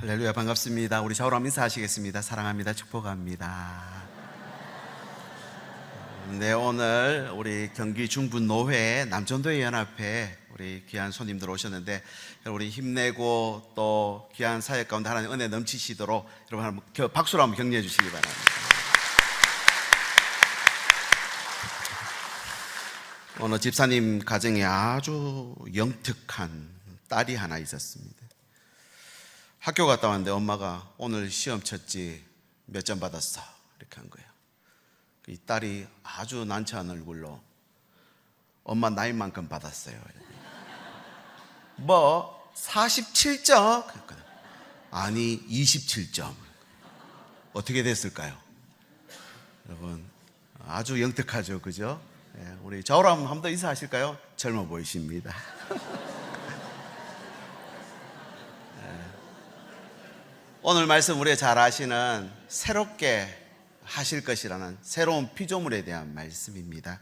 할렐루야, 반갑습니다. 우리 좌우로 인사하시겠습니다. 사랑합니다. 축복합니다. 네, 오늘 우리 경기 중부노회 남전도회 연합회 우리 귀한 손님들 오셨는데, 우리 힘내고 또 귀한 사역 가운데 하나님 은혜 넘치시도록 여러분 한번 박수로 한번 격려해 주시기 바랍니다. 오늘 집사님 가정에 아주 영특한 딸이 하나 있었습니다. 학교 갔다 왔는데 엄마가 오늘 시험 쳤지 몇 점 받았어? 이렇게 한 거예요. 이 딸이 아주 난처한 얼굴로 엄마 나이만큼 받았어요. 뭐 47점? 아니 27점. 어떻게 됐을까요? 여러분 아주 영특하죠, 그죠? 우리 좌우로 한번 더 인사하실까요? 젊어 보이십니다. 오늘 말씀 우리가 잘 아시는 새롭게 하실 것이라는 새로운 피조물에 대한 말씀입니다.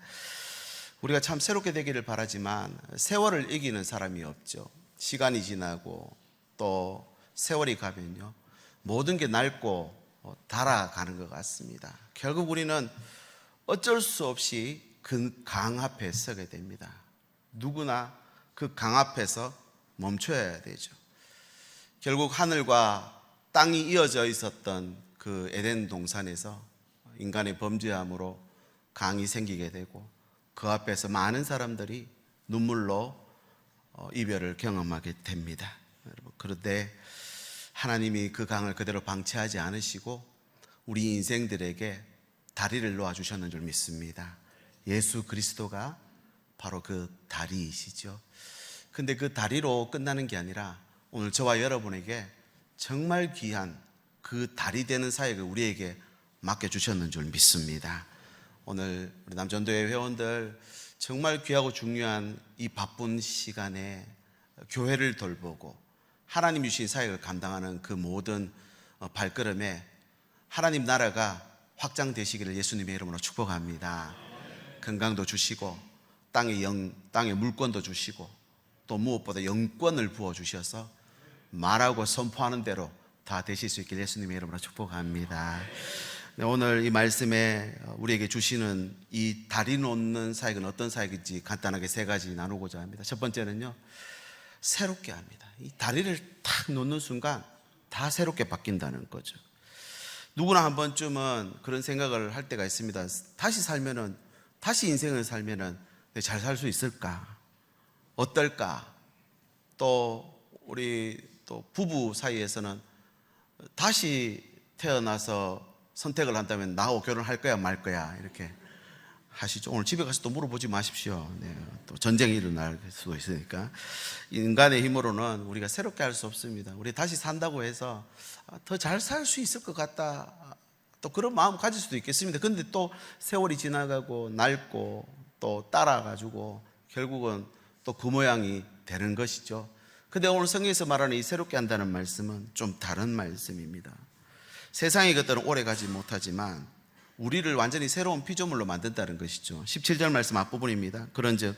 우리가 참 새롭게 되기를 바라지만 세월을 이기는 사람이 없죠. 시간이 지나고 또 세월이 가면요, 모든 게 낡고 닳아가는 것 같습니다. 결국 우리는 어쩔 수 없이 그 강 앞에 서게 됩니다. 누구나 그 강 앞에서 멈춰야 되죠. 결국 하늘과 땅이 이어져 있었던 그 에덴 동산에서 인간의 범죄함으로 강이 생기게 되고 그 앞에서 많은 사람들이 눈물로 이별을 경험하게 됩니다. 그런데 하나님이 그 강을 그대로 방치하지 않으시고 우리 인생들에게 다리를 놓아주셨는 줄 믿습니다. 예수 그리스도가 바로 그 다리이시죠. 근데 그 다리로 끝나는 게 아니라 오늘 저와 여러분에게 정말 귀한 그 다리 되는 사역을 우리에게 맡겨주셨는 줄 믿습니다. 오늘 우리 남전도회 회원들 정말 귀하고 중요한 이 바쁜 시간에 교회를 돌보고 하나님 주신 사역을 감당하는 그 모든 발걸음에 하나님 나라가 확장되시기를 예수님의 이름으로 축복합니다. 건강도 주시고 땅의 물권도 주시고 또 무엇보다 영권을 부어주셔서 말하고 선포하는 대로 다 되실 수 있길 예수님의 이름으로 축복합니다. 오늘 이 말씀에 우리에게 주시는 이 다리 놓는 사역은 어떤 사역인지 간단하게 세 가지 나누고자 합니다. 첫 번째는요, 새롭게 합니다. 이 다리를 탁 놓는 순간 다 새롭게 바뀐다는 거죠. 누구나 한 번쯤은 그런 생각을 할 때가 있습니다. 다시 인생을 살면은 잘 살 수 있을까? 어떨까? 또 우리 또 부부 사이에서는 다시 태어나서 선택을 한다면 나하고 결혼할 거야 말 거야 이렇게 하시죠. 오늘 집에 가서 또 물어보지 마십시오. 네, 또 전쟁이 일어날 수도 있으니까. 인간의 힘으로는 우리가 새롭게 할 수 없습니다. 우리 다시 산다고 해서 더 잘 살 수 있을 것 같다, 또 그런 마음 가질 수도 있겠습니다. 근데 또 세월이 지나가고 낡고 또 따라가지고 결국은 또 그 모양이 되는 것이죠. 근데 오늘 성경에서 말하는 이 새롭게 한다는 말씀은 좀 다른 말씀입니다. 세상의 것들은 오래 가지 못하지만 우리를 완전히 새로운 피조물로 만든다는 것이죠. 17절 말씀 앞부분입니다. 그런즉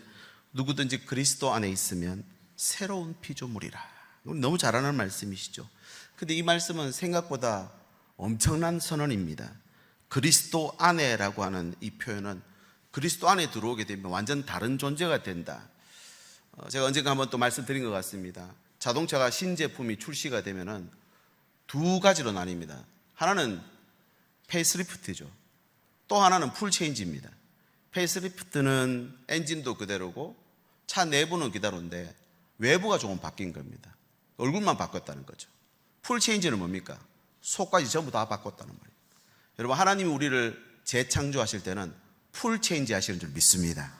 누구든지 그리스도 안에 있으면 새로운 피조물이라. 너무 잘 아는 말씀이시죠. 근데 이 말씀은 생각보다 엄청난 선언입니다. 그리스도 안에라고 하는 이 표현은 그리스도 안에 들어오게 되면 완전 다른 존재가 된다. 제가 언젠가 한번 또 말씀드린 것 같습니다. 자동차가 신제품이 출시가 되면은 두 가지로 나뉩니다. 하나는 페이스리프트죠. 또 하나는 풀체인지입니다. 페이스리프트는 엔진도 그대로고 차 내부는 그대로인데 외부가 조금 바뀐 겁니다. 얼굴만 바꿨다는 거죠. 풀체인지는 뭡니까? 속까지 전부 다 바꿨다는 말이에요. 여러분, 하나님이 우리를 재창조하실 때는 풀체인지 하시는 줄 믿습니다.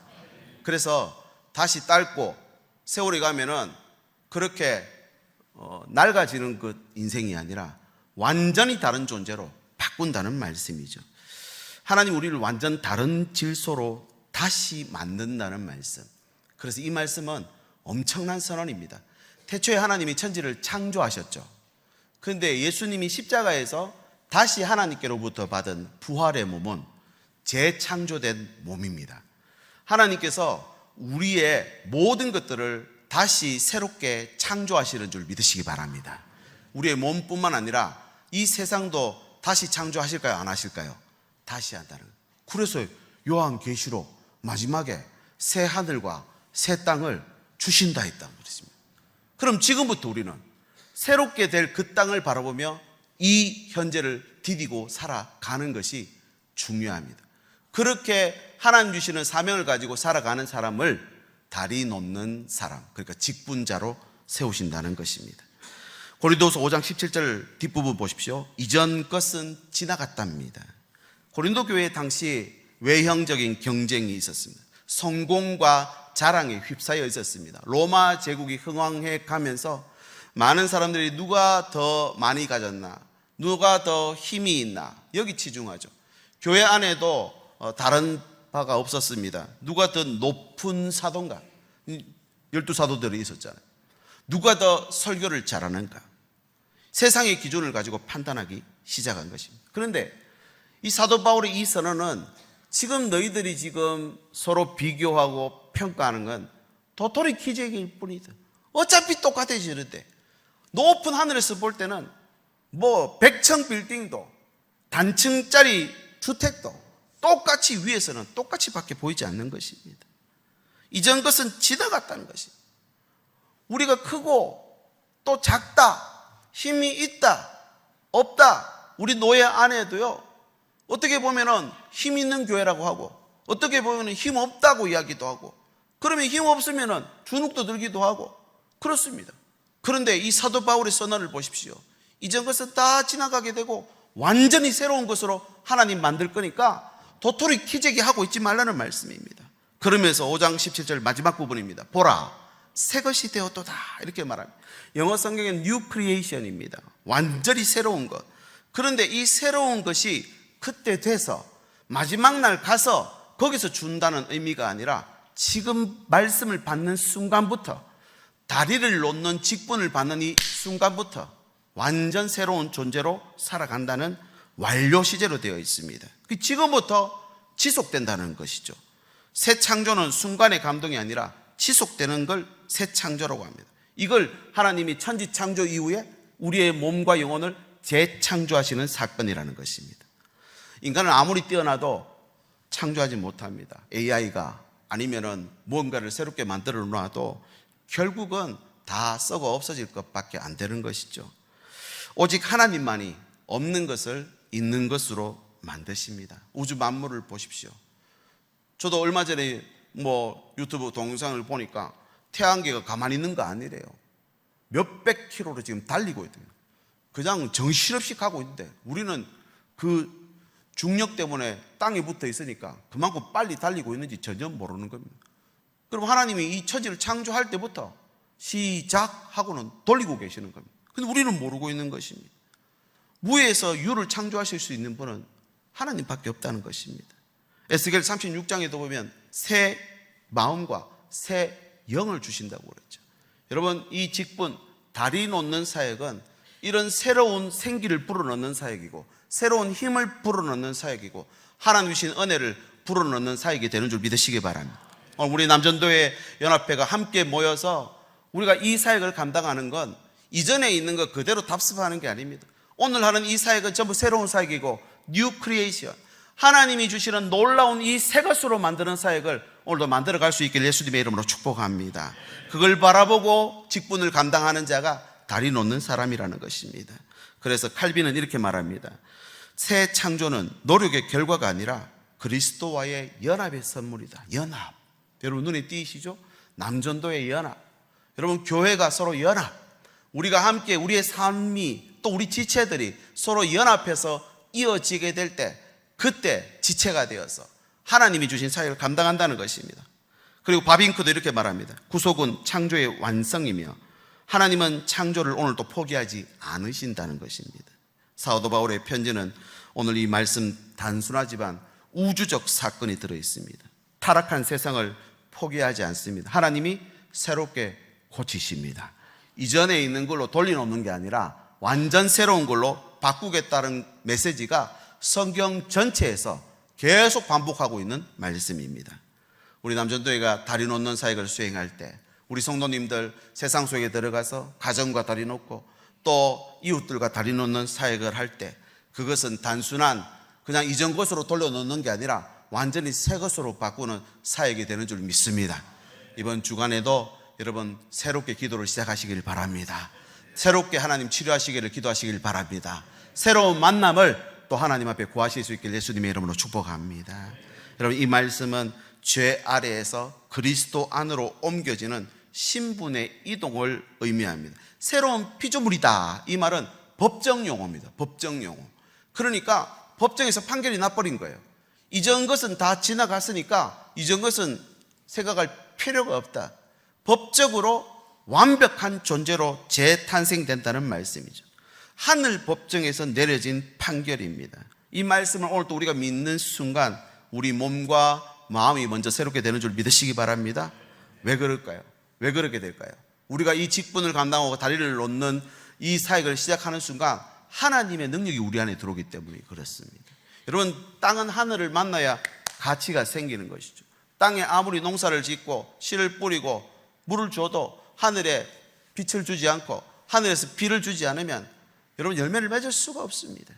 그래서 다시 닳고 세월이 가면은 그렇게 낡아지는 그 인생이 아니라 완전히 다른 존재로 바꾼다는 말씀이죠. 하나님 우리를 완전 다른 질소로 다시 만든다는 말씀. 그래서 이 말씀은 엄청난 선언입니다. 태초에 하나님이 천지를 창조하셨죠. 그런데 예수님이 십자가에서 다시 하나님께로부터 받은 부활의 몸은 재창조된 몸입니다. 하나님께서 우리의 모든 것들을 다시 새롭게 창조하시는 줄 믿으시기 바랍니다. 우리의 몸뿐만 아니라 이 세상도 다시 창조하실까요? 안 하실까요? 다시 한다는 거예요. 그래서 요한계시록 마지막에 새 하늘과 새 땅을 주신다 했다는 것입니다. 그럼 지금부터 우리는 새롭게 될 그 땅을 바라보며 이 현재를 디디고 살아가는 것이 중요합니다. 그렇게 하나님 주시는 사명을 가지고 살아가는 사람을 다리 놓는 사람, 그러니까 직분자로 세우신다는 것입니다. 고린도서 5장 17절 뒷부분 보십시오. 이전 것은 지나갔답니다. 고린도 교회 당시 외형적인 경쟁이 있었습니다. 성공과 자랑에 휩싸여 있었습니다. 로마 제국이 흥왕해 가면서 많은 사람들이 누가 더 많이 가졌나, 누가 더 힘이 있나, 여기 치중하죠. 교회 안에도 다른 바가 없었습니다. 누가 더 높은 사도인가, 12사도들이 있었잖아요. 누가 더 설교를 잘하는가, 세상의 기준을 가지고 판단하기 시작한 것입니다. 그런데 이 사도 바울의 이 선언은 지금 너희들이 지금 서로 비교하고 평가하는 건 도토리 기적일 뿐이다. 어차피 똑같아지는데, 높은 하늘에서 볼 때는 뭐 100층 빌딩도 단층짜리 주택도 똑같이 위에서는 똑같이 밖에 보이지 않는 것입니다. 이전 것은 지나갔다는 것입니다. 우리가 크고 또 작다, 힘이 있다, 없다, 우리 노예 안에도요, 어떻게 보면은 힘 있는 교회라고 하고, 어떻게 보면은 힘 없다고 이야기도 하고, 그러면 힘 없으면은 주눅도 들기도 하고 그렇습니다. 그런데 이 사도 바울의 선언을 보십시오. 이전 것은 다 지나가게 되고 완전히 새로운 것으로 하나님 만들 거니까 도토리 키재기 하고 있지 말라는 말씀입니다. 그러면서 5장 17절 마지막 부분입니다. 보라, 새 것이 되었도다, 이렇게 말합니다. 영어 성경은 New Creation입니다. 완전히 새로운 것. 그런데 이 새로운 것이 그때 돼서 마지막 날 가서 거기서 준다는 의미가 아니라 지금 말씀을 받는 순간부터, 다리를 놓는 직분을 받는 이 순간부터 완전 새로운 존재로 살아간다는 완료 시제로 되어 있습니다. 지금부터 지속된다는 것이죠. 새 창조는 순간의 감동이 아니라 지속되는 걸 새 창조라고 합니다. 이걸 하나님이 천지 창조 이후에 우리의 몸과 영혼을 재창조하시는 사건이라는 것입니다. 인간은 아무리 뛰어나도 창조하지 못합니다. AI가 아니면은 무언가를 새롭게 만들어 놔도 결국은 다 썩어 없어질 것밖에 안 되는 것이죠. 오직 하나님만이 없는 것을 있는 것으로 만드십니다. 우주 만물을 보십시오. 저도 얼마 전에 유튜브 동영상을 보니까 태양계가 가만히 있는 거 아니래요. 몇백 킬로로 지금 달리고 있대요. 그냥 정신없이 가고 있는데 우리는 그 중력 때문에 땅에 붙어 있으니까 그만큼 빨리 달리고 있는지 전혀 모르는 겁니다. 그럼 하나님이 이 천지를 창조할 때부터 시작하고는 돌리고 계시는 겁니다. 근데 우리는 모르고 있는 것입니다. 무에서 유를 창조하실 수 있는 분은 하나님밖에 없다는 것입니다. 에스겔 36장에도 보면 새 마음과 새 영을 주신다고 그랬죠. 여러분, 이 직분, 다리 놓는 사역은 이런 새로운 생기를 불어넣는 사역이고, 새로운 힘을 불어넣는 사역이고, 하나님 주신 은혜를 불어넣는 사역이 되는 줄 믿으시기 바랍니다. 우리 남전도회 연합회가 함께 모여서 우리가 이 사역을 감당하는 건 이전에 있는 것 그대로 답습하는 게 아닙니다. 오늘 하는 이 사역은 전부 새로운 사역이고 뉴 크리에이션, 하나님이 주시는 놀라운 이 새 것으로 만드는 사역을 오늘도 만들어갈 수 있길 예수님의 이름으로 축복합니다. 그걸 바라보고 직분을 감당하는 자가 다리 놓는 사람이라는 것입니다. 그래서 칼빈은 이렇게 말합니다. 새 창조는 노력의 결과가 아니라 그리스도와의 연합의 선물이다. 연합. 여러분 눈에 띄시죠? 남전도의 연합. 여러분 교회가 서로 연합. 우리가 함께 우리의 삶이 또 우리 지체들이 서로 연합해서 이어지게 될 때, 그때 지체가 되어서 하나님이 주신 사역을 감당한다는 것입니다. 그리고 바빙크도 이렇게 말합니다. 구속은 창조의 완성이며 하나님은 창조를 오늘도 포기하지 않으신다는 것입니다. 사도 바울의 편지는 오늘 이 말씀 단순하지만 우주적 사건이 들어있습니다. 타락한 세상을 포기하지 않습니다. 하나님이 새롭게 고치십니다. 이전에 있는 걸로 돌려놓는 게 아니라 완전 새로운 걸로 바꾸겠다는 메시지가 성경 전체에서 계속 반복하고 있는 말씀입니다. 우리 남전도회가 다리 놓는 사역을 수행할 때 우리 성도님들 세상 속에 들어가서 가정과 다리 놓고 또 이웃들과 다리 놓는 사역을 할 때 그것은 단순한 그냥 이전 것으로 돌려놓는 게 아니라 완전히 새 것으로 바꾸는 사역이 되는 줄 믿습니다. 이번 주간에도 여러분 새롭게 기도를 시작하시길 바랍니다. 새롭게 하나님 치료하시기를 기도하시길 바랍니다. 새로운 만남을 또 하나님 앞에 구하실 수 있길 예수님의 이름으로 축복합니다. 여러분, 이 말씀은 죄 아래에서 그리스도 안으로 옮겨지는 신분의 이동을 의미합니다. 새로운 피조물이다, 이 말은 법정 용어입니다. 법정 용어. 그러니까 법정에서 판결이 나버린 거예요. 이전 것은 다 지나갔으니까 이전 것은 생각할 필요가 없다. 법적으로 완벽한 존재로 재탄생된다는 말씀이죠. 하늘 법정에서 내려진 판결입니다. 이 말씀을 오늘 또 우리가 믿는 순간 우리 몸과 마음이 먼저 새롭게 되는 줄 믿으시기 바랍니다. 왜 그럴까요? 왜 그렇게 될까요? 우리가 이 직분을 감당하고 다리를 놓는 이 사역을 시작하는 순간 하나님의 능력이 우리 안에 들어오기 때문에 그렇습니다. 여러분, 땅은 하늘을 만나야 가치가 생기는 것이죠. 땅에 아무리 농사를 짓고 씨를 뿌리고 물을 줘도 하늘에 빛을 주지 않고 하늘에서 비를 주지 않으면 여러분 열매를 맺을 수가 없습니다.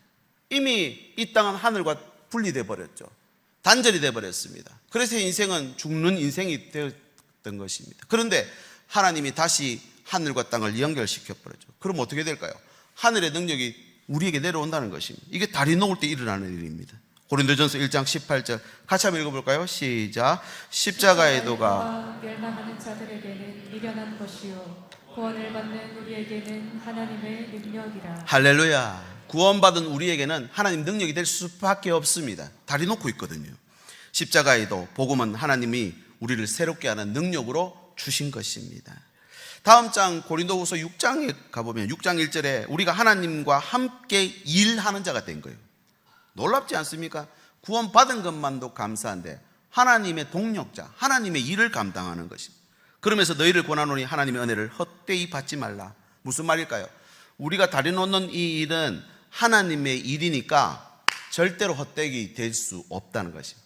이미 이 땅은 하늘과 분리돼 버렸죠. 단절이 돼 버렸습니다. 그래서 인생은 죽는 인생이 되었던 것입니다. 그런데 하나님이 다시 하늘과 땅을 연결시켜 버렸죠. 그럼 어떻게 될까요? 하늘의 능력이 우리에게 내려온다는 것입니다. 이게 다리 놓을 때 일어나는 일입니다. 고린도전서 1장 18절 같이 한번 읽어볼까요? 시작. 십자가의 도가 멸망하는 자들에게는 미련한 것이요 구원을 받는 우리에게는 하나님의 능력이라. 할렐루야. 구원받은 우리에게는 하나님 능력이 될 수밖에 없습니다. 다리 놓고 있거든요. 십자가의 도, 복음은 하나님이 우리를 새롭게 하는 능력으로 주신 것입니다. 다음 장 고린도후서 6장에 가보면 6장 1절에 우리가 하나님과 함께 일하는 자가 된 거예요. 놀랍지 않습니까? 구원받은 것만도 감사한데 하나님의 동력자, 하나님의 일을 감당하는 것입니다. 그러면서 너희를 권하노니 하나님의 은혜를 헛되이 받지 말라. 무슨 말일까요? 우리가 다리 놓는 이 일은 하나님의 일이니까 절대로 헛되이 될 수 없다는 것입니다.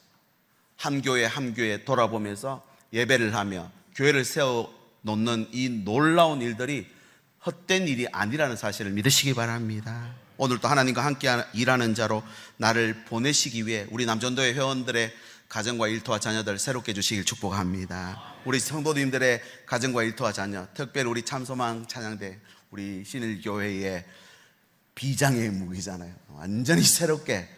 한 교회 돌아보면서 예배를 하며 교회를 세워 놓는 이 놀라운 일들이 헛된 일이 아니라는 사실을 믿으시기 바랍니다. 오늘도 하나님과 함께 일하는 자로 나를 보내시기 위해 우리 남전도회 회원들의 가정과 일터와 자녀들 새롭게 주시길 축복합니다. 우리 성도님들의 가정과 일터와 자녀, 특별히 우리 참소망 찬양대 우리 신일교회의 비장의 무기잖아요. 완전히 새롭게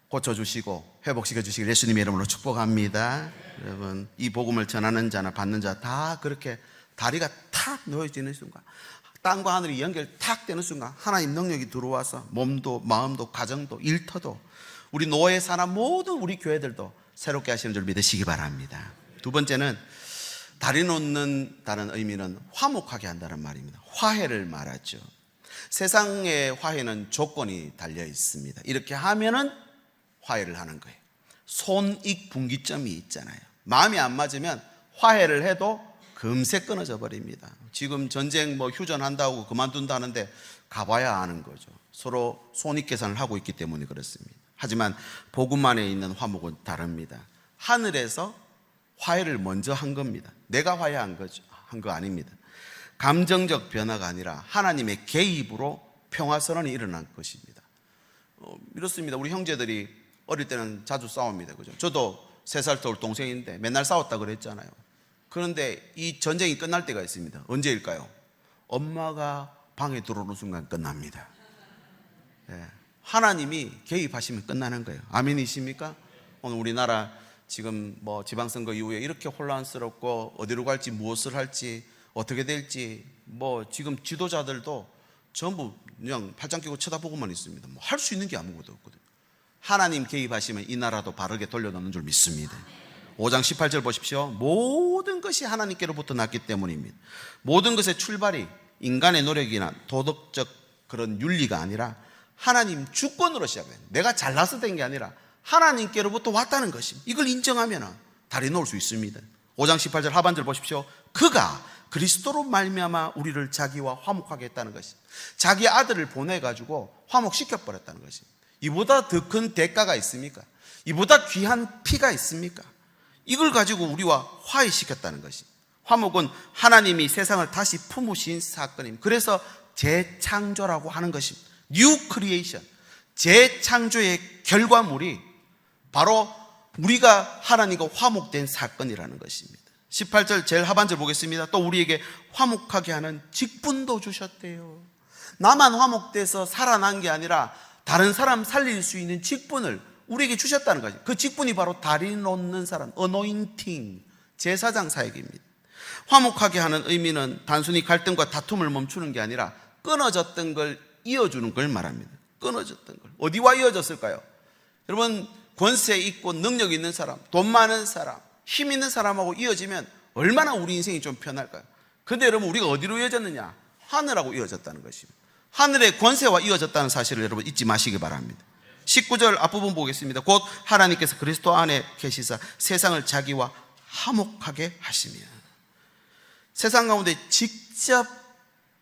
고쳐주시고 회복시켜주시길 예수님의 이름으로 축복합니다. 여러분, 이 복음을 전하는 자나 받는 자 다 그렇게 다리가 탁 놓여지는 순간, 땅과 하늘이 연결 탁 되는 순간 하나님 능력이 들어와서 몸도 마음도 가정도 일터도 우리 노예 사나 모든 우리 교회들도 새롭게 하시는 줄 믿으시기 바랍니다. 두 번째는 다리 놓는다는 의미는 화목하게 한다는 말입니다. 화해를 말하죠. 세상의 화해는 조건이 달려 있습니다. 이렇게 하면은 화해를 하는 거예요. 손익분기점이 있잖아요. 마음이 안 맞으면 화해를 해도 금세 끊어져 버립니다. 지금 전쟁 휴전한다고 그만둔다는데 가봐야 아는 거죠. 서로 손익계산을 하고 있기 때문에 그렇습니다. 하지만 복음 안에 있는 화목은 다릅니다. 하늘에서 화해를 먼저 한 겁니다. 내가 화해한 거 아닙니다. 감정적 변화가 아니라 하나님의 개입으로 평화선언이 일어난 것입니다. 이렇습니다. 우리 형제들이 어릴 때는 자주 싸웁니다. 그죠? 저도 3살 터울 동생인데 맨날 싸웠다 그랬잖아요. 그런데 이 전쟁이 끝날 때가 있습니다. 언제일까요? 엄마가 방에 들어오는 순간 끝납니다. 네. 하나님이 개입하시면 끝나는 거예요. 아멘이십니까? 오늘 우리나라 지금 지방선거 이후에 이렇게 혼란스럽고 어디로 갈지 무엇을 할지 어떻게 될지 지금 지도자들도 전부 그냥 팔짱 끼고 쳐다보고만 있습니다. 할 수 있는 게 아무것도 없거든요. 하나님 개입하시면 이 나라도 바르게 돌려놓는 줄 믿습니다. 5장 18절 보십시오. 모든 것이 하나님께로부터 났기 때문입니다. 모든 것의 출발이 인간의 노력이나 도덕적 그런 윤리가 아니라 하나님 주권으로 시작해요. 내가 잘나서 된 게 아니라 하나님께로부터 왔다는 것입니다. 이걸 인정하면 다리 놓을 수 있습니다. 5장 18절 하반절 보십시오. 그가 그리스도로 말미암아 우리를 자기와 화목하게 했다는 것입니다. 자기 아들을 보내가지고 화목시켜버렸다는 것입니다. 이보다 더 큰 대가가 있습니까? 이보다 귀한 피가 있습니까? 이걸 가지고 우리와 화해시켰다는 것입니다. 화목은 하나님이 세상을 다시 품으신 사건입니다. 그래서 재창조라고 하는 것입니다. 뉴 크리에이션, 재창조의 결과물이 바로 우리가 하나님과 화목된 사건이라는 것입니다. 18절 제일 하반절 보겠습니다. 또 우리에게 화목하게 하는 직분도 주셨대요. 나만 화목돼서 살아난 게 아니라 다른 사람 살릴 수 있는 직분을 우리에게 주셨다는 거죠. 그 직분이 바로 다리 놓는 사람, 어노인팅, 제사장 사역입니다. 화목하게 하는 의미는 단순히 갈등과 다툼을 멈추는 게 아니라 끊어졌던 걸 이어주는 걸 말합니다. 끊어졌던 걸. 어디와 이어졌을까요? 여러분, 권세 있고 능력 있는 사람, 돈 많은 사람, 힘 있는 사람하고 이어지면 얼마나 우리 인생이 좀 편할까요? 근데 여러분, 우리가 어디로 이어졌느냐? 하늘하고 이어졌다는 것입니다. 하늘의 권세와 이어졌다는 사실을 여러분 잊지 마시기 바랍니다. 19절 앞부분 보겠습니다. 곧 하나님께서 그리스도 안에 계시사 세상을 자기와 화목하게 하시며, 세상 가운데 직접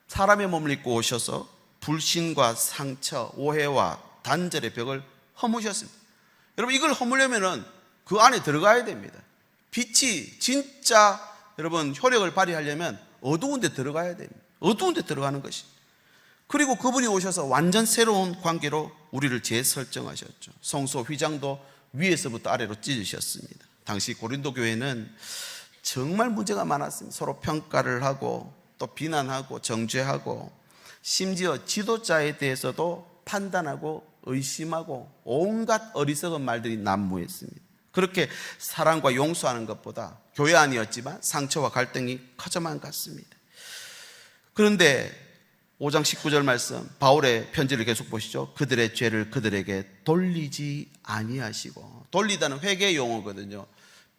사람의 몸을 입고 오셔서 불신과 상처, 오해와 단절의 벽을 허무셨습니다. 여러분, 이걸 허물려면은 그 안에 들어가야 됩니다. 빛이 진짜 여러분 효력을 발휘하려면 어두운 데 들어가야 됩니다. 어두운 데 들어가는 것입니다. 그리고 그분이 오셔서 완전 새로운 관계로 우리를 재설정하셨죠. 성소 휘장도 위에서부터 아래로 찢으셨습니다. 당시 고린도 교회는 정말 문제가 많았습니다. 서로 평가를 하고 또 비난하고 정죄하고 심지어 지도자에 대해서도 판단하고 의심하고 온갖 어리석은 말들이 난무했습니다. 그렇게 사랑과 용서하는 것보다 교회 안이었지만 상처와 갈등이 커져만 갔습니다. 그런데 5장 19절 말씀, 바울의 편지를 계속 보시죠. 그들의 죄를 그들에게 돌리지 아니하시고, 돌리다는 회개 용어거든요.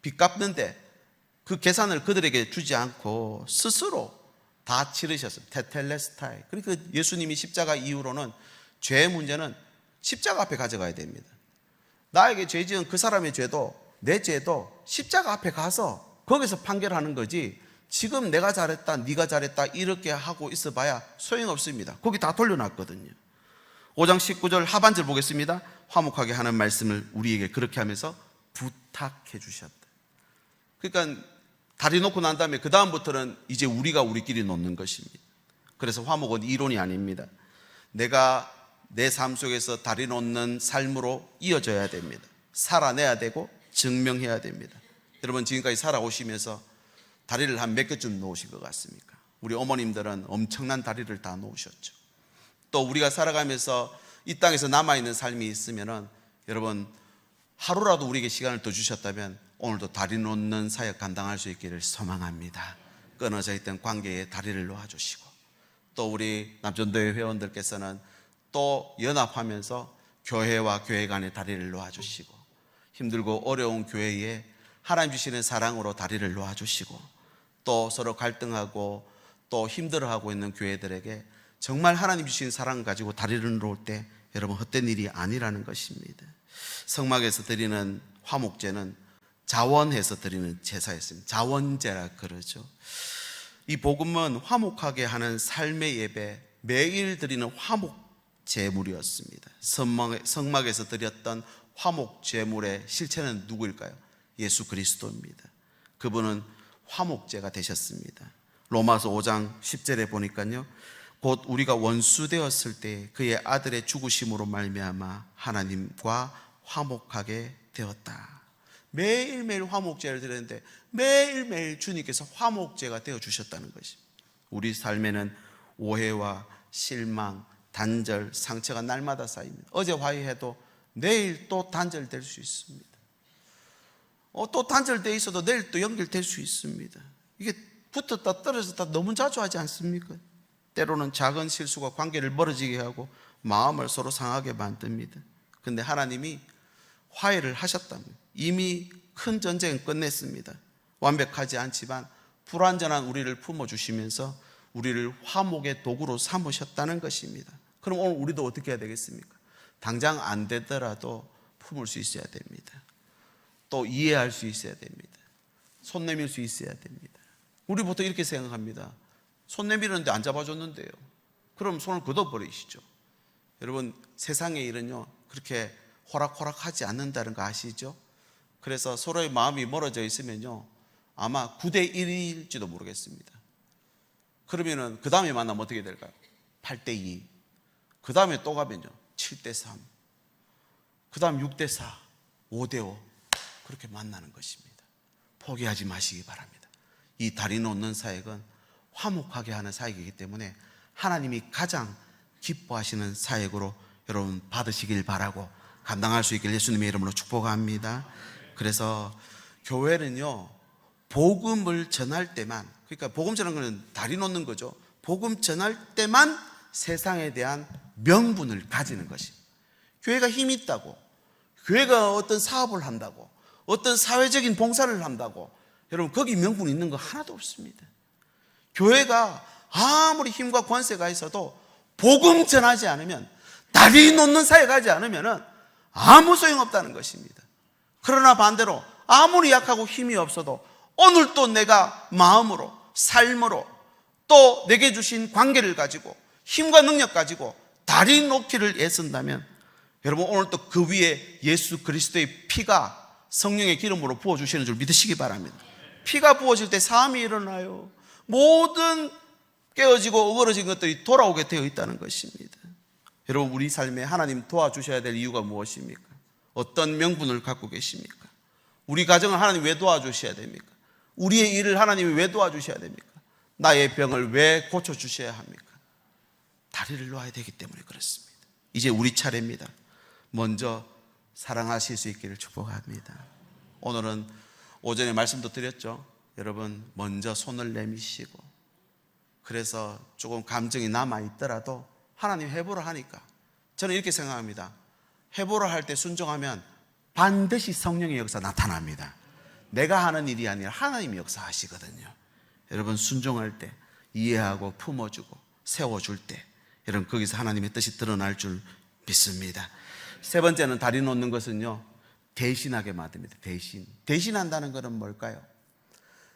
빚 갚는데 그 계산을 그들에게 주지 않고 스스로 다 치르셨습니다. 테텔레스타이. 그러니까 예수님이 십자가 이후로는 죄의 문제는 십자가 앞에 가져가야 됩니다. 나에게 죄 지은 그 사람의 죄도 내 죄도 십자가 앞에 가서 거기서 판결하는 거지, 지금 내가 잘했다 네가 잘했다 이렇게 하고 있어봐야 소용없습니다. 거기 다 돌려놨거든요. 5장 19절 하반절 보겠습니다. 화목하게 하는 말씀을 우리에게 그렇게 하면서 부탁해 주셨다. 그러니까 다리 놓고 난 다음에 그 다음부터는 이제 우리가 우리끼리 놓는 것입니다. 그래서 화목은 이론이 아닙니다. 내가 내 삶 속에서 다리 놓는 삶으로 이어져야 됩니다. 살아내야 되고 증명해야 됩니다. 여러분, 지금까지 살아오시면서 다리를 한 몇 개쯤 놓으신 것 같습니까? 우리 어머님들은 엄청난 다리를 다 놓으셨죠. 또 우리가 살아가면서 이 땅에서 남아있는 삶이 있으면은 여러분, 하루라도 우리에게 시간을 더 주셨다면 오늘도 다리 놓는 사역 감당할 수 있기를 소망합니다. 끊어져 있던 관계에 다리를 놓아주시고, 또 우리 남전도회 회원들께서는 또 연합하면서 교회와 교회 간의 다리를 놓아주시고, 힘들고 어려운 교회에 하나님 주시는 사랑으로 다리를 놓아주시고, 또 서로 갈등하고 또 힘들어하고 있는 교회들에게 정말 하나님 주신 사랑을 가지고 다리를 놓을 때 여러분 헛된 일이 아니라는 것입니다. 성막에서 드리는 화목제는 자원해서 드리는 제사였습니다. 자원제라 그러죠. 이 복음은 화목하게 하는 삶의 예배, 매일 드리는 화목 제물이었습니다. 성막에서 드렸던 화목 제물의 실체는 누구일까요? 예수 그리스도입니다. 그분은 화목제가 되셨습니다. 로마서 5장 10절에 보니까요, 곧 우리가 원수 되었을 때 그의 아들의 죽으심으로 말미암아 하나님과 화목하게 되었다. 매일매일 화목제를 드렸는데 매일매일 주님께서 화목제가 되어주셨다는 것입니다. 우리 삶에는 오해와 실망, 단절, 상처가 날마다 쌓입니다. 어제 화해해도 내일 또 단절될 수 있습니다. 또 단절되어 있어도 내일 또 연결될 수 있습니다. 이게 붙었다 떨어졌다 너무 자주 하지 않습니까? 때로는 작은 실수가 관계를 멀어지게 하고 마음을 서로 상하게 만듭니다. 그런데 하나님이 화해를 하셨다면 이미 큰 전쟁은 끝냈습니다. 완벽하지 않지만 불완전한 우리를 품어주시면서 우리를 화목의 도구로 삼으셨다는 것입니다. 그럼 오늘 우리도 어떻게 해야 되겠습니까? 당장 안 되더라도 품을 수 있어야 됩니다. 또 이해할 수 있어야 됩니다. 손 내밀 수 있어야 됩니다. 우리 보통 이렇게 생각합니다. 손 내밀었는데 안 잡아줬는데요. 그럼 손을 걷어버리시죠. 여러분, 세상의 일은요 그렇게 호락호락하지 않는다는 거 아시죠? 그래서 서로의 마음이 멀어져 있으면요 아마 9대 1일지도 모르겠습니다. 그러면은 그 다음에 만나면 어떻게 될까요? 8대2, 그 다음에 또 가면요 7대3, 그 다음 6대4, 5대5 그렇게 만나는 것입니다. 포기하지 마시기 바랍니다. 이 다리 놓는 사역은 화목하게 하는 사역이기 때문에 하나님이 가장 기뻐하시는 사역으로 여러분 받으시길 바라고 감당할 수 있길 예수님의 이름으로 축복합니다. 그래서 교회는요 복음을 전할 때만, 그러니까 복음 전하는 것은 다리 놓는 거죠. 복음 전할 때만 세상에 대한 명분을 가지는 것입니다. 교회가 힘이 있다고, 교회가 어떤 사업을 한다고, 어떤 사회적인 봉사를 한다고 여러분 거기 명분 있는 거 하나도 없습니다. 교회가 아무리 힘과 권세가 있어도 복음 전하지 않으면, 다리 놓는 사역하지 않으면 아무 소용없다는 것입니다. 그러나 반대로 아무리 약하고 힘이 없어도 오늘 또 내가 마음으로, 삶으로 또 내게 주신 관계를 가지고 힘과 능력 가지고 다리 놓기를 애쓴다면 여러분 오늘 또 그 위에 예수 그리스도의 피가 성령의 기름으로 부어주시는 줄 믿으시기 바랍니다. 피가 부어질 때 사함이 일어나요. 모든 깨어지고 어그러진 것들이 돌아오게 되어 있다는 것입니다. 여러분 우리 삶에 하나님 도와주셔야 될 이유가 무엇입니까? 어떤 명분을 갖고 계십니까? 우리 가정을 하나님 왜 도와주셔야 됩니까? 우리의 일을 하나님이 왜 도와주셔야 됩니까? 나의 병을 왜 고쳐주셔야 합니까? 다리를 놓아야 되기 때문에 그렇습니다. 이제 우리 차례입니다. 먼저 사랑하실 수 있기를 축복합니다. 오늘은 오전에 말씀도 드렸죠. 여러분 먼저 손을 내미시고, 그래서 조금 감정이 남아있더라도 하나님 해보라 하니까 저는 이렇게 생각합니다. 해보라 할 때 순종하면 반드시 성령의 역사 나타납니다. 내가 하는 일이 아니라 하나님이 역사하시거든요. 여러분 순종할 때 이해하고 품어주고 세워줄 때 여러분 거기서 하나님의 뜻이 드러날 줄 믿습니다. 세 번째는 다리 놓는 것은요 대신하게 만듭니다. 대신한다는 것은 뭘까요?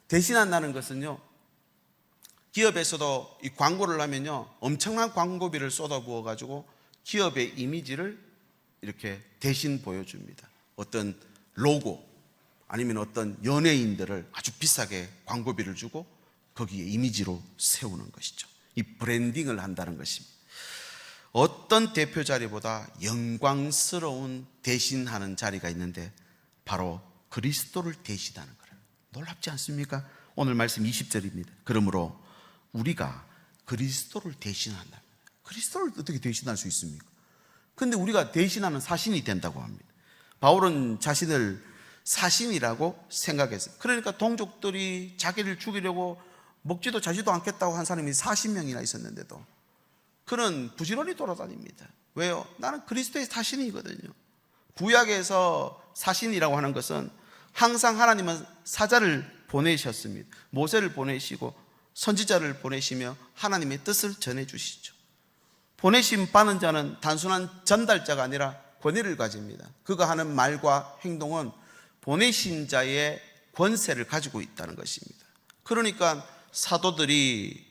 대신한다는 것은요 기업에서도 이 광고를 하면요 엄청난 광고비를 쏟아부어 가지고 기업의 이미지를 이렇게 대신 보여줍니다. 어떤 로고 아니면 어떤 연예인들을 아주 비싸게 광고비를 주고 거기에 이미지로 세우는 것이죠. 이 브랜딩을 한다는 것입니다. 어떤 대표 자리보다 영광스러운 대신하는 자리가 있는데 바로 그리스도를 대신하는 거예요. 놀랍지 않습니까? 오늘 말씀 20절입니다. 그러므로 우리가 그리스도를 대신한다. 그리스도를 어떻게 대신할 수 있습니까? 근데 우리가 대신하는 사신이 된다고 합니다. 바울은 자신을 사신이라고 생각했어요. 그러니까 동족들이 자기를 죽이려고 먹지도 자지도 않겠다고 한 사람이 40명이나 있었는데도 그는 부지런히 돌아다닙니다. 왜요? 나는 그리스도의 사신이거든요. 구약에서 사신이라고 하는 것은 항상 하나님은 사자를 보내셨습니다. 모세를 보내시고 선지자를 보내시며 하나님의 뜻을 전해주시죠. 보내심 받는 자는 단순한 전달자가 아니라 권위를 가집니다. 그가 하는 말과 행동은 보내신 자의 권세를 가지고 있다는 것입니다. 그러니까 사도들이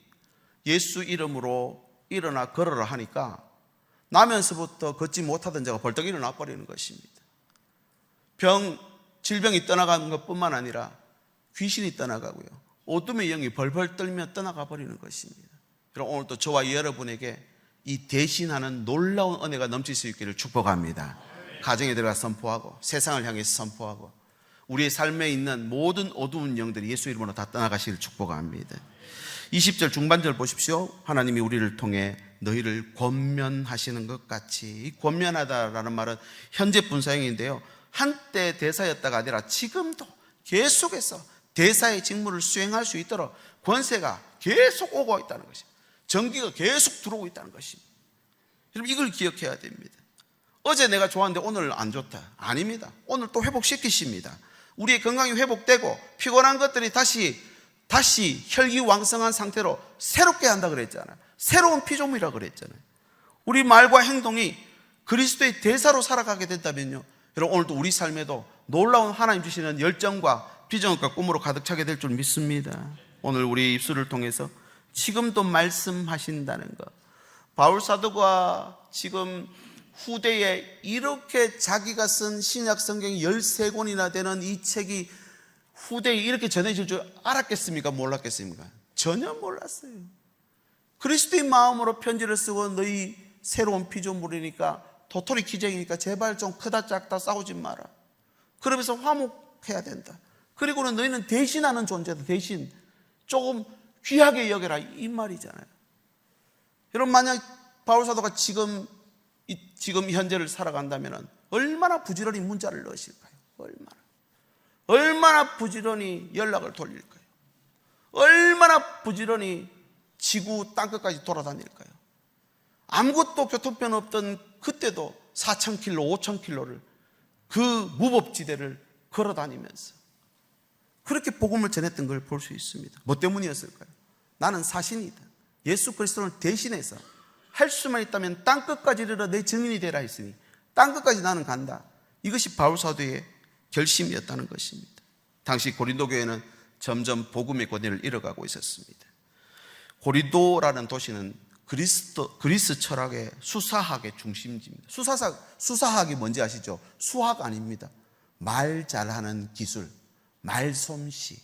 예수 이름으로 일어나 걸어라 하니까 나면서부터 걷지 못하던 자가 벌떡 일어나 버리는 것입니다. 질병이 떠나가는 것뿐만 아니라 귀신이 떠나가고요, 어둠의 영이 벌벌 떨며 떠나가 버리는 것입니다. 그럼 오늘도 저와 여러분에게 이 대신하는 놀라운 은혜가 넘칠 수 있기를 축복합니다. 가정에 들어가 선포하고 세상을 향해서 선포하고 우리의 삶에 있는 모든 어두운 영들이 예수 이름으로 다 떠나가시기를 축복합니다. 20절 중반절 보십시오. 하나님이 우리를 통해 너희를 권면하시는 것 같이. 이 권면하다라는 말은 현재 분사형인데요, 한때 대사였다가 아니라 지금도 계속해서 대사의 직무를 수행할 수 있도록 권세가 계속 오고 있다는 것입니다. 전기가 계속 들어오고 있다는 것입니다. 여러분 이걸 기억해야 됩니다. 어제 내가 좋았는데 오늘 안 좋다. 아닙니다. 오늘 또 회복시키십니다. 우리의 건강이 회복되고 피곤한 것들이 다시 혈기왕성한 상태로 새롭게 한다 그랬잖아요. 새로운 피조물이라 그랬잖아요. 우리 말과 행동이 그리스도의 대사로 살아가게 된다면요, 여러분 오늘도 우리 삶에도 놀라운 하나님 주시는 열정과 비전과 꿈으로 가득 차게 될 줄 믿습니다. 오늘 우리 입술을 통해서 지금도 말씀하신다는 것, 바울 사도가 지금 후대에 이렇게 자기가 쓴 신약 성경이 13권이나 되는 이 책이 후대에 이렇게 전해질 줄 알았겠습니까? 몰랐겠습니까? 전혀 몰랐어요. 그리스도의 마음으로 편지를 쓰고 너희 새로운 피조물이니까 도토리 기쟁이니까 제발 좀 크다 작다 싸우지 마라. 그러면서 화목해야 된다. 그리고는 너희는 대신하는 존재다. 대신 조금 귀하게 여겨라 이 말이잖아요. 여러분 만약 바울사도가 지금 현재를 살아간다면 얼마나 부지런히 문자를 넣으실까요? 얼마나 부지런히 연락을 돌릴까요? 얼마나 부지런히 지구 땅끝까지 돌아다닐까요? 아무것도 교통편 없던 그때도 4,000km, 5,000km를 그 무법지대를 걸어다니면서 그렇게 복음을 전했던 걸 볼 수 있습니다. 뭐 때문이었을까요? 나는 사신이다. 예수 그리스도를 대신해서 할 수만 있다면 땅끝까지 이르러 내 증인이 되라 했으니 땅끝까지 나는 간다. 이것이 바울사도의 결심이었다는 것입니다. 당시 고린도 교회는 점점 복음의 권위를 잃어가고 있었습니다. 고린도라는 도시는 그리스 철학의 수사학의 중심지입니다. 수사학이 뭔지 아시죠? 수학 아닙니다. 말 잘하는 기술, 말솜씨.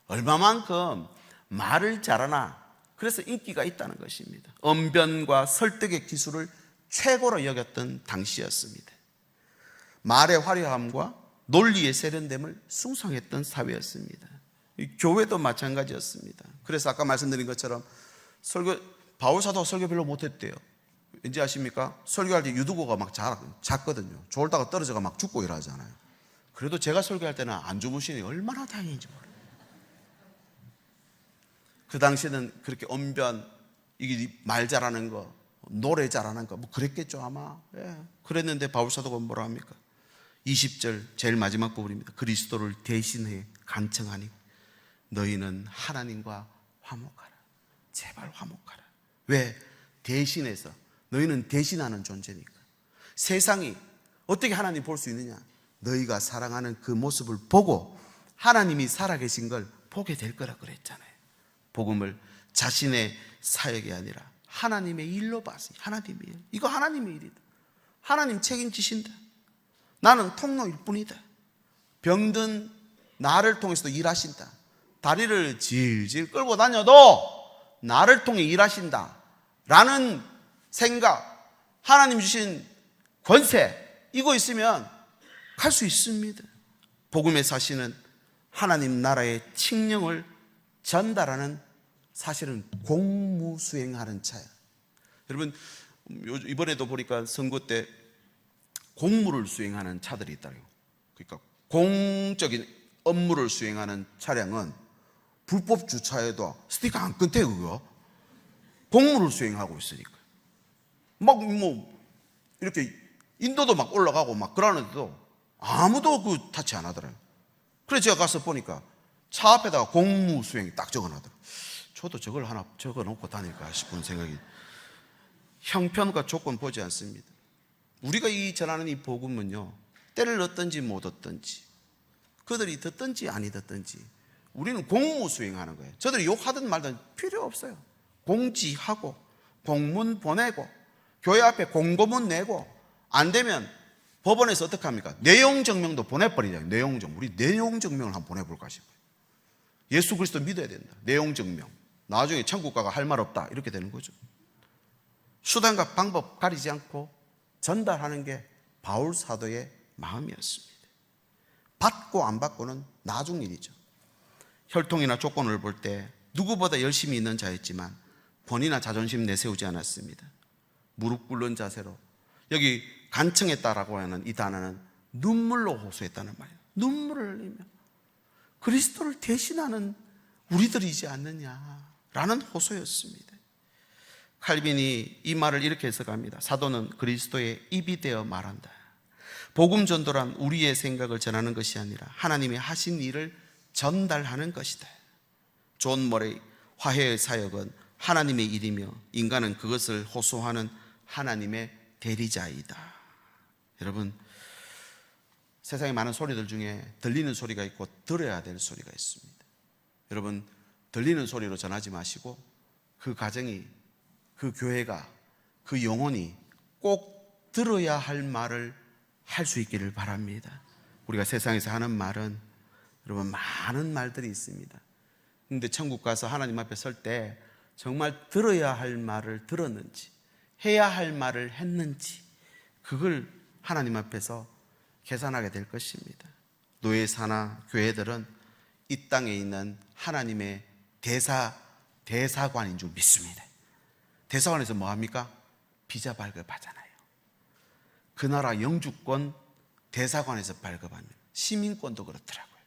얼마만큼 말을 잘하나, 그래서 인기가 있다는 것입니다. 언변과 설득의 기술을 최고로 여겼던 당시였습니다. 말의 화려함과 논리의 세련됨을 숭상했던 사회였습니다. 교회도 마찬가지였습니다. 그래서 아까 말씀드린 것처럼 바울사도 설교 별로 못했대요. 왠지 아십니까? 설교할 때 유두고가 막 잤거든요. 졸다가 떨어져가 막 죽고 이러잖아요. 그래도 제가 설교할 때는 안 주무시니 얼마나 다행인지 몰라요. 그 당시에는 그렇게 언변, 이게 말 잘하는 거, 노래 잘하는 거, 뭐 그랬겠죠 아마. 예. 그랬는데 바울사도가 뭐라 합니까? 20절 제일 마지막 부분입니다. 그리스도를 대신해 간청하니 너희는 하나님과 화목하라. 제발 화목하라. 왜? 대신해서. 너희는 대신하는 존재니까. 세상이 어떻게 하나님 볼 수 있느냐? 너희가 사랑하는 그 모습을 보고 하나님이 살아계신 걸 보게 될 거라 그랬잖아요. 복음을 자신의 사역이 아니라 하나님의 일로 봤어요. 하나님의 일. 이거 하나님의 일이다. 하나님 책임지신다. 나는 통로일 뿐이다. 병든 나를 통해서도 일하신다. 다리를 질질 끌고 다녀도 나를 통해 일하신다 라는 생각, 하나님 주신 권세, 이거 있으면 갈 수 있습니다. 복음의 사실은 하나님 나라의 칙령을 전달하는 사실은 공무수행하는 차야. 여러분 이번에도 보니까 선거 때 공무를 수행하는 차들이 있다고요. 그러니까 공적인 업무를 수행하는 차량은 불법 주차에도 스티커 안 끊대 그거. 공무를 수행하고 있으니까. 막 뭐 이렇게 인도도 막 올라가고 막 그러는데도 아무도 그 타치 안 하더라고요. 그래서 제가 가서 보니까 차 앞에다가 공무 수행이 딱 적어놨더라고요. 저도 저걸 하나 적어놓고 다닐까 싶은 생각이. 형편과 조건 보지 않습니다. 우리가 이 전하는 이 복음은요, 때를 얻든지 못 얻든지, 그들이 듣든지 아니 듣든지 우리는 공무 수행하는 거예요. 저들이 욕하든 말든 필요 없어요. 공지하고 공문 보내고 교회 앞에 공고문 내고 안 되면 법원에서 어떻게 합니까? 내용 증명도 보내버리잖아요. 내용 증명. 우리 내용 증명을 한번 보내볼까 싶어요. 예수 그리스도 믿어야 된다. 내용 증명. 나중에 천국 가가 할 말 없다. 이렇게 되는 거죠. 수단과 방법 가리지 않고 전달하는 게 바울 사도의 마음이었습니다. 받고 안 받고는 나중 일이죠. 혈통이나 조건을 볼 때 누구보다 열심히 있는 자였지만 본인이나 자존심 내세우지 않았습니다. 무릎 꿇는 자세로. 여기 간청했다라고 하는 이 단어는 눈물로 호소했다는 말이에요. 눈물을 흘리며 그리스도를 대신하는 우리들이지 않느냐라는 호소였습니다. 칼빈이 이 말을 이렇게 해석합니다. 사도는 그리스도의 입이 되어 말한다. 복음 전도란 우리의 생각을 전하는 것이 아니라 하나님이 하신 일을 전달하는 것이다. 존 머레이, 화해의 사역은 하나님의 일이며 인간은 그것을 호소하는 하나님의 대리자이다. 여러분, 세상에 많은 소리들 중에 들리는 소리가 있고 들어야 될 소리가 있습니다. 여러분, 들리는 소리로 전하지 마시고 그 가정이, 그 교회가, 그 영혼이 꼭 들어야 할 말을 할 수 있기를 바랍니다. 우리가 세상에서 하는 말은 여러분 많은 말들이 있습니다. 근데 천국 가서 하나님 앞에 설 때 정말 들어야 할 말을 들었는지, 해야 할 말을 했는지, 그걸 하나님 앞에서 계산하게 될 것입니다. 노예사나 교회들은 이 땅에 있는 하나님의 대사관인 줄 믿습니다. 대사관에서 뭐 합니까? 비자 발급하잖아요. 그 나라 영주권 대사관에서 발급합니다. 시민권도 그렇더라고요.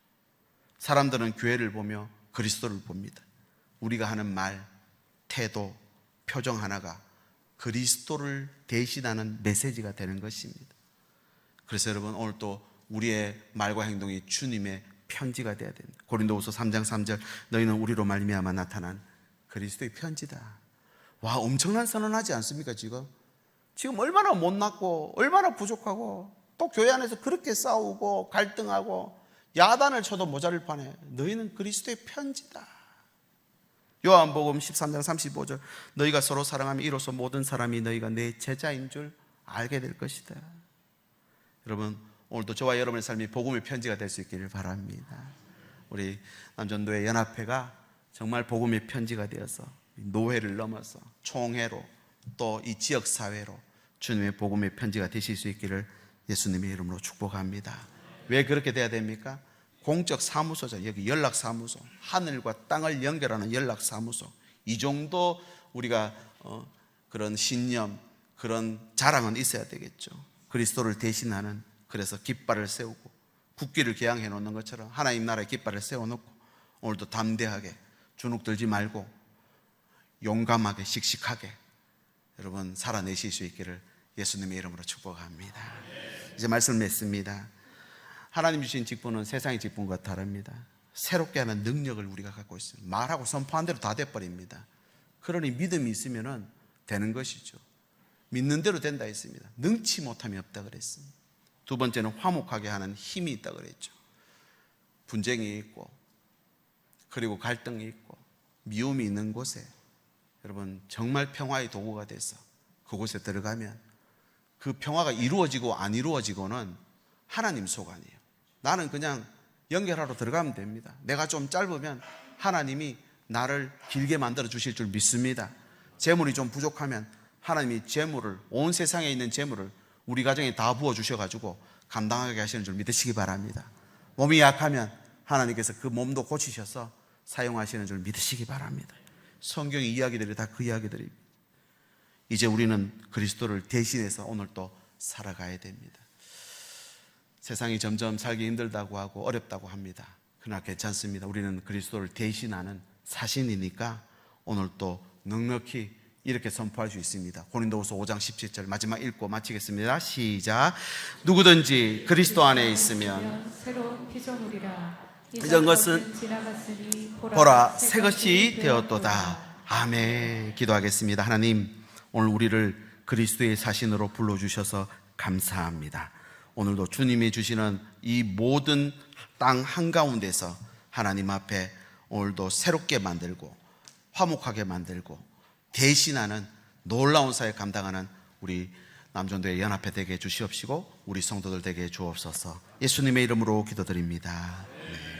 사람들은 교회를 보며 그리스도를 봅니다. 우리가 하는 말, 태도, 표정 하나가 그리스도를 대신하는 메시지가 되는 것입니다. 그래서 여러분, 오늘 또 우리의 말과 행동이 주님의 편지가 되어야 됩니다. 고린도후서 3장 3절, 너희는 우리로 말미암아 나타난 그리스도의 편지다. 와, 엄청난 선언하지 않습니까? 지금 얼마나 못났고 얼마나 부족하고 또 교회 안에서 그렇게 싸우고 갈등하고 야단을 쳐도 모자랄 판에 너희는 그리스도의 편지다. 요한복음 13장 35절, 너희가 서로 사랑하면 이로써 모든 사람이 너희가 내 제자인 줄 알게 될 것이다. 여러분, 오늘도 저와 여러분의 삶이 복음의 편지가 될 수 있기를 바랍니다. 우리 남전도의 연합회가 정말 복음의 편지가 되어서 노회를 넘어서 총회로 또 이 지역사회로 주님의 복음의 편지가 되실 수 있기를 예수님의 이름으로 축복합니다. 왜 그렇게 돼야 됩니까? 공적 사무소죠. 여기 연락사무소, 하늘과 땅을 연결하는 연락사무소. 이 정도 우리가 그런 신념, 그런 자랑은 있어야 되겠죠. 그리스도를 대신하는, 그래서 깃발을 세우고 국기를 개양해 놓는 것처럼 하나님 나라의 깃발을 세워놓고 오늘도 담대하게 주눅 들지 말고 용감하게 씩씩하게 여러분 살아내실 수 있기를 예수님의 이름으로 축복합니다. 이제 말씀을 맺습니다. 하나님 주신 직분은 세상의 직분과 다릅니다. 새롭게 하는 능력을 우리가 갖고 있습니다. 말하고 선포한 대로 다 돼버립니다. 그러니 믿음이 있으면 되는 것이죠. 믿는 대로 된다 했습니다. 능치 못함이 없다 그랬습니다. 두 번째는 화목하게 하는 힘이 있다 그랬죠. 분쟁이 있고 그리고 갈등이 있고 미움이 있는 곳에 여러분 정말 평화의 도구가 돼서 그곳에 들어가면 그 평화가 이루어지고 안 이루어지고는 하나님 소관이에요. 나는 그냥 연결하러 들어가면 됩니다. 내가 좀 짧으면 하나님이 나를 길게 만들어 주실 줄 믿습니다. 재물이 좀 부족하면 하나님이 재물을, 온 세상에 있는 재물을 우리 가정에 다 부어 주셔가지고 감당하게 하시는 줄 믿으시기 바랍니다. 몸이 약하면 하나님께서 그 몸도 고치셔서 사용하시는 줄 믿으시기 바랍니다. 성경의 이야기들이 다 그 이야기들입니다. 이제 우리는 그리스도를 대신해서 오늘 또 살아가야 됩니다. 세상이 점점 살기 힘들다고 하고 어렵다고 합니다. 그러나 괜찮습니다. 우리는 그리스도를 대신하는 사신이니까 오늘 또 넉넉히 이렇게 선포할 수 있습니다. 고린도후서 5장 17절 마지막 읽고 마치겠습니다. 시작. 누구든지 그리스도 안에 있으면 새로운 피조물이라. 이전 것은 지나갔으니 보라 새 것이 되었도다. 아멘. 기도하겠습니다. 하나님, 오늘 우리를 그리스도의 사신으로 불러주셔서 감사합니다. 오늘도 주님이 주시는 이 모든 땅 한가운데서 하나님 앞에 오늘도 새롭게 만들고 화목하게 만들고 대신하는 놀라운 사역 감당하는 우리 남전도의 연합회 되게 해주시옵시고 우리 성도들 되게 해 주옵소서. 예수님의 이름으로 기도드립니다. 네.